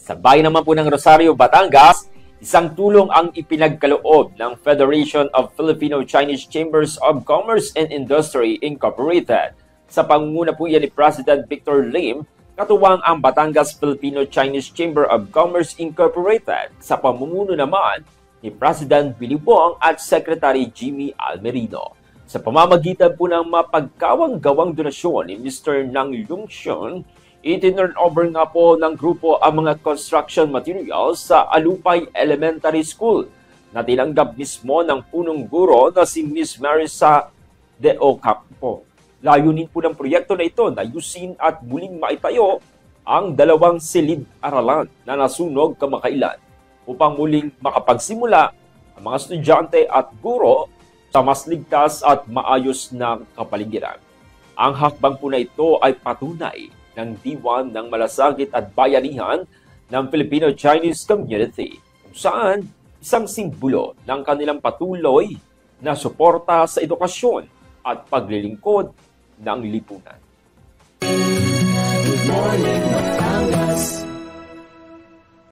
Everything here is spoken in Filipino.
Sa bayan naman po ng Rosario, Batangas, isang tulong ang ipinagkaloob ng Federation of Filipino-Chinese Chambers of Commerce and Industry Incorporated. Sa pangunguna po yan ni President Victor Lim, katuwang ang Batangas Filipino-Chinese Chamber of Commerce Incorporated sa pamumuno naman ni President Willie Wong at Secretary Jimmy Almerino. Sa pamamagitan po ng mapagkawang-gawang donasyon ni Mr. Nang Lungshun, itinurn over nga po ng grupo ang mga construction materials sa Alupay Elementary School na tinanggap mismo ng punong guro na si Miss Marisa De Ocampo. Layunin po ng proyekto na ito na ayusin at muling maitayo ang 2 silid-aralan na nasunog kamakailan upang muling makapagsimula ang mga estudyante at guro sa mas ligtas at maayos na kapaligiran. Ang hakbang po na ito ay patunay ng diwan ng malasakit at bayanihan ng Filipino-Chinese community, kung saan isang simbolo ng kanilang patuloy na suporta sa edukasyon at paglilingkod ng lipunan.